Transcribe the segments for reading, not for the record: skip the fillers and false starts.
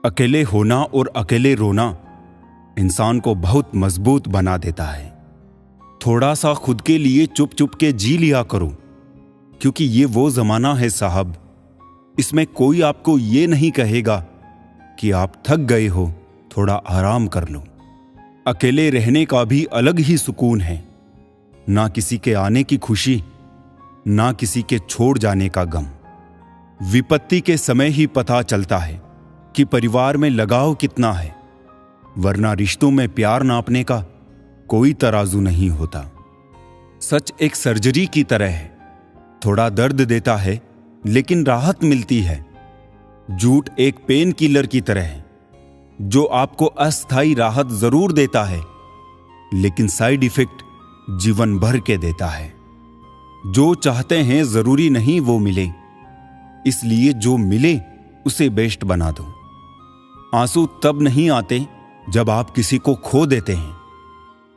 अकेले होना और अकेले रोना इंसान को बहुत मजबूत बना देता है। थोड़ा सा खुद के लिए चुप चुप के जी लिया करो, क्योंकि ये वो जमाना है साहब, इसमें कोई आपको ये नहीं कहेगा कि आप थक गए हो, थोड़ा आराम कर लो। अकेले रहने का भी अलग ही सुकून है, ना किसी के आने की खुशी, ना किसी के छोड़ जाने का गम। विपत्ति के समय ही पता चलता है कि परिवार में लगाव कितना है, वरना रिश्तों में प्यार नापने का कोई तराजू नहीं होता। सच एक सर्जरी की तरह है, थोड़ा दर्द देता है लेकिन राहत मिलती है। झूठ एक पेन किलर की तरह है, जो आपको अस्थायी राहत जरूर देता है, लेकिन साइड इफेक्ट जीवन भर के देता है। जो चाहते हैं जरूरी नहीं वो मिले, इसलिए जो मिले उसे बेस्ट बना दो। आंसू तब नहीं आते जब आप किसी को खो देते हैं,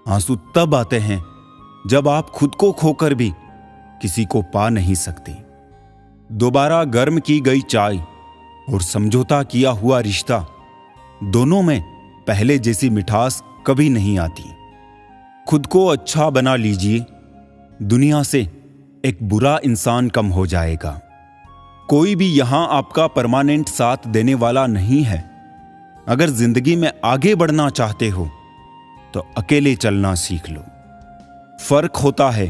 आंसू तब आते हैं जब आप खुद को खोकर भी किसी को पा नहीं सकते। दोबारा गर्म की गई चाय और समझौता किया हुआ रिश्ता, दोनों में पहले जैसी मिठास कभी नहीं आती। खुद को अच्छा बना लीजिए, दुनिया से एक बुरा इंसान कम हो जाएगा। कोई भी यहां आपका परमानेंट साथ देने वाला नहीं है। अगर जिंदगी में आगे बढ़ना चाहते हो तो अकेले चलना सीख लो। फर्क होता है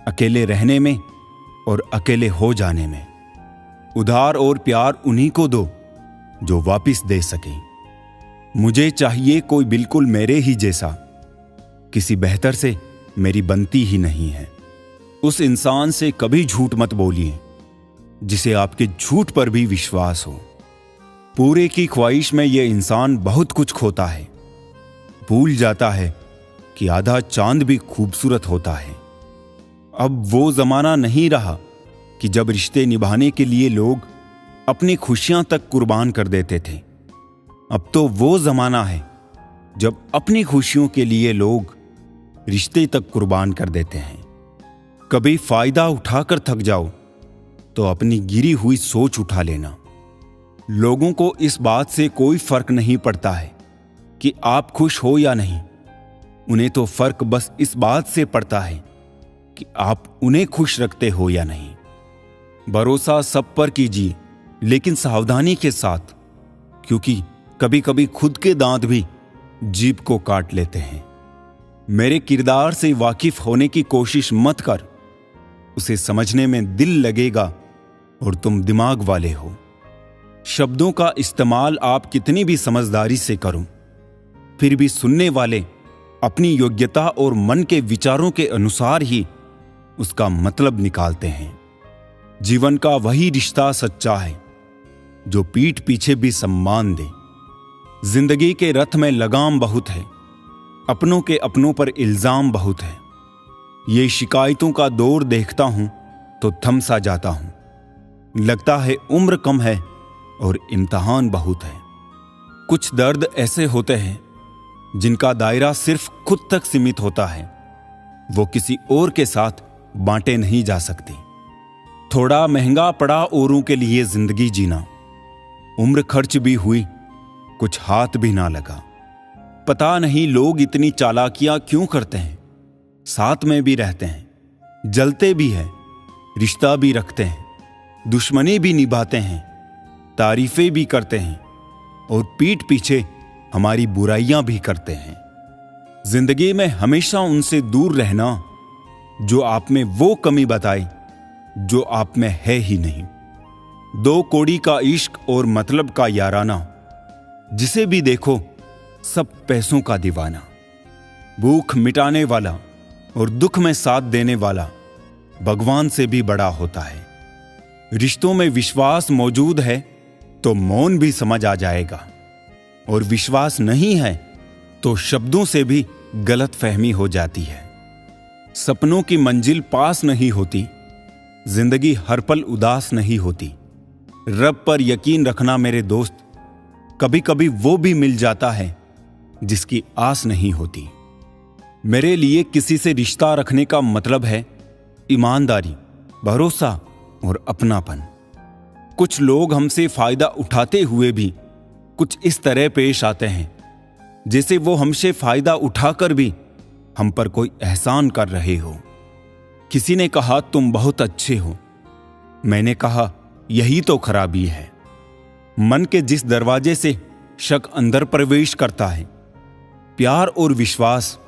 अकेले रहने में और अकेले हो जाने में। उधार और प्यार उन्हीं को दो जो वापस दे सके। मुझे चाहिए कोई बिल्कुल मेरे ही जैसा, किसी बेहतर से मेरी बनती ही नहीं है। उस इंसान से कभी झूठ मत बोलिए जिसे आपके झूठ पर भी विश्वास हो। पूरे की ख्वाहिश में यह इंसान बहुत कुछ खोता है, भूल जाता है कि आधा चांद भी खूबसूरत होता है। अब वो जमाना नहीं रहा कि जब रिश्ते निभाने के लिए लोग अपनी खुशियां तक कुर्बान कर देते थे। अब तो वो जमाना है जब अपनी खुशियों के लिए लोग रिश्ते तक कुर्बान कर देते हैं। कभी फायदा उठाकर थक जाओ तो अपनी गिरी हुई सोच उठा लेना। लोगों को इस बात से कोई फर्क नहीं पड़ता है कि आप खुश हो या नहीं। उन्हें तो फर्क बस इस बात से पड़ता है कि आप उन्हें खुश रखते हो या नहीं। भरोसा सब पर कीजिए, लेकिन सावधानी के साथ, क्योंकि कभी कभी खुद के दांत भी जीभ को काट लेते हैं। मेरे किरदार से वाकिफ होने की कोशिश मत कर, उसे समझने में दिल लगेगा और तुम दिमाग वाले हो। शब्दों का इस्तेमाल आप कितनी भी समझदारी से करो, फिर भी सुनने वाले अपनी योग्यता और मन के विचारों के अनुसार ही उसका मतलब निकालते हैं। जीवन का वही रिश्ता सच्चा है जो पीठ पीछे भी सम्मान दे। जिंदगी के रथ में लगाम बहुत है, अपनों के अपनों पर इल्जाम बहुत है। ये शिकायतों का दौर देखता हूं तो थम सा जाता हूं। लगता है उम्र कम है और इम्तिहान बहुत है। कुछ दर्द ऐसे होते हैं जिनका दायरा सिर्फ खुद तक सीमित होता है, वो किसी और के साथ बांटे नहीं जा सकते। थोड़ा महंगा पड़ा औरों के लिए जिंदगी जीना। उम्र खर्च भी हुई, कुछ हाथ भी ना लगा। पता नहीं लोग इतनी चालाकियां क्यों करते हैं। साथ में भी रहते हैं, जलते भी हैं, रिश्ता भी रखते हैं, दुश्मनी भी निभाते हैं, तारीफें भी करते हैं और पीठ पीछे हमारी बुराइयां भी करते हैं। जिंदगी में हमेशा उनसे दूर रहना जो आप में वो कमी बताए जो आप में है ही नहीं। दो कोड़ी का इश्क और मतलब का याराना, जिसे भी देखो सब पैसों का दीवाना। भूख मिटाने वाला और दुख में साथ देने वाला भगवान से भी बड़ा होता है। रिश्तों में विश्वास मौजूद है तो मौन भी समझ आ जाएगा, और विश्वास नहीं है तो शब्दों से भी गलत फहमी हो जाती है। सपनों की मंजिल पास नहीं होती, जिंदगी हर पल उदास नहीं होती। रब पर यकीन रखना मेरे दोस्त, कभी कभी वो भी मिल जाता है जिसकी आस नहीं होती। मेरे लिए किसी से रिश्ता रखने का मतलब है ईमानदारी, भरोसा और अपनापन। कुछ लोग हमसे फायदा उठाते हुए भी कुछ इस तरह पेश आते हैं जैसे वो हमसे फायदा उठाकर भी हम पर कोई एहसान कर रहे हो। किसी ने कहा तुम बहुत अच्छे हो, मैंने कहा यही तो खराबी है। मन के जिस दरवाजे से शक अंदर प्रवेश करता है, प्यार और विश्वास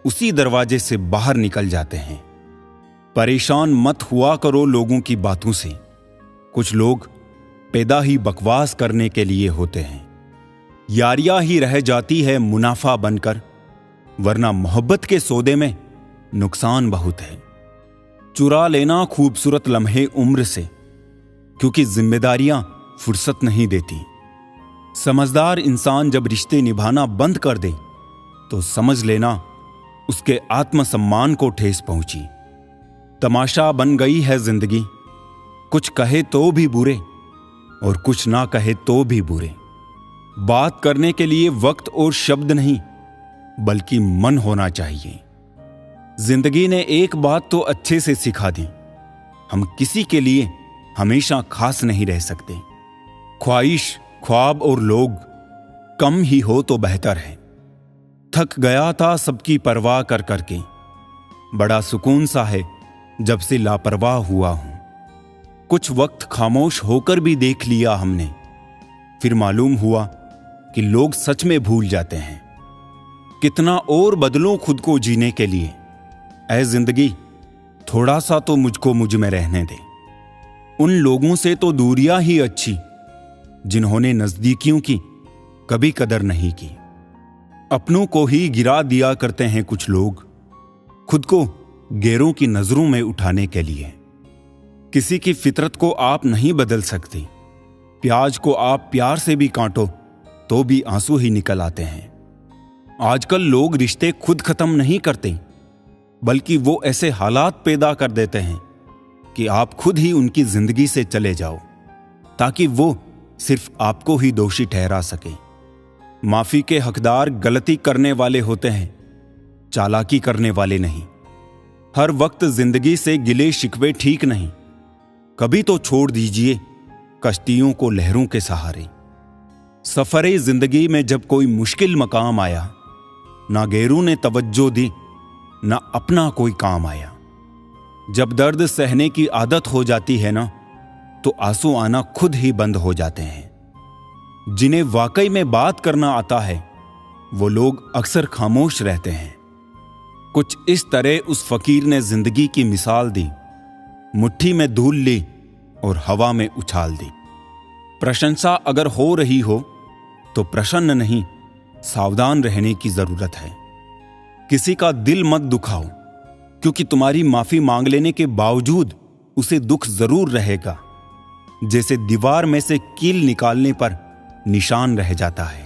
उसी दरवाजे से बाहर निकल जाते हैं। परेशान मत हुआ करो लोगों की बातों से। कुछ लोग पैदा ही बकवास करने के लिए होते हैं। यारियां ही रह जाती है मुनाफा बनकर, वरना मोहब्बत के सौदे में नुकसान बहुत है। चुरा लेना खूबसूरत लम्हे उम्र से, क्योंकि जिम्मेदारियां फुर्सत नहीं देती। समझदार इंसान जब रिश्ते निभाना बंद कर दे तो समझ लेना उसके आत्मसम्मान को ठेस पहुंची। तमाशा बन गई है जिंदगी, कुछ कहे तो भी बुरे और कुछ ना कहे तो भी बुरे। बात करने के लिए वक्त और शब्द नहीं, बल्कि मन होना चाहिए। जिंदगी ने एक बात तो अच्छे से सिखा दी, हम किसी के लिए हमेशा खास नहीं रह सकते। ख्वाहिश, ख्वाब और लोग कम ही हो तो बेहतर है। थक गया था सबकी परवाह कर करके, बड़ा सुकून सा है जब से लापरवाह हुआ हूं। कुछ वक्त खामोश होकर भी देख लिया हमने, फिर मालूम हुआ कि लोग सच में भूल जाते हैं। कितना और बदलूं खुद को जीने के लिए, ऐ जिंदगी थोड़ा सा तो मुझको मुझ में रहने दे। उन लोगों से तो दूरियां ही अच्छी जिन्होंने नजदीकियों की कभी कदर नहीं की। अपनों को ही गिरा दिया करते हैं कुछ लोग, खुद को गैरों की नजरों में उठाने के लिए। किसी की फितरत को आप नहीं बदल सकते। प्याज को आप प्यार से भी काटो तो भी आंसू ही निकल आते हैं। आजकल लोग रिश्ते खुद खत्म नहीं करते, बल्कि वो ऐसे हालात पैदा कर देते हैं कि आप खुद ही उनकी जिंदगी से चले जाओ, ताकि वो सिर्फ आपको ही दोषी ठहरा सके। माफी के हकदार गलती करने वाले होते हैं, चालाकी करने वाले नहीं। हर वक्त जिंदगी से गिले शिकवे ठीक नहीं। कभी तो छोड़ दीजिए कश्तियों को लहरों के सहारे। सफरे जिंदगी में जब कोई मुश्किल मकाम आया, ना गैरों ने तवज्जो दी, ना अपना कोई काम आया। जब दर्द सहने की आदत हो जाती है ना, तो आंसू आना खुद ही बंद हो जाते हैं। जिन्हें वाकई में बात करना आता है, वो लोग अक्सर खामोश रहते हैं। कुछ इस तरह उस फकीर ने जिंदगी की मिसाल दी, मुट्ठी में धूल ली और हवा में उछाल दी। प्रशंसा अगर हो रही हो तो प्रसन्न नहीं, सावधान रहने की जरूरत है। किसी का दिल मत दुखाओ, क्योंकि तुम्हारी माफी मांग लेने के बावजूद उसे दुख जरूर रहेगा, जैसे दीवार में से कील निकालने पर निशान रह जाता है।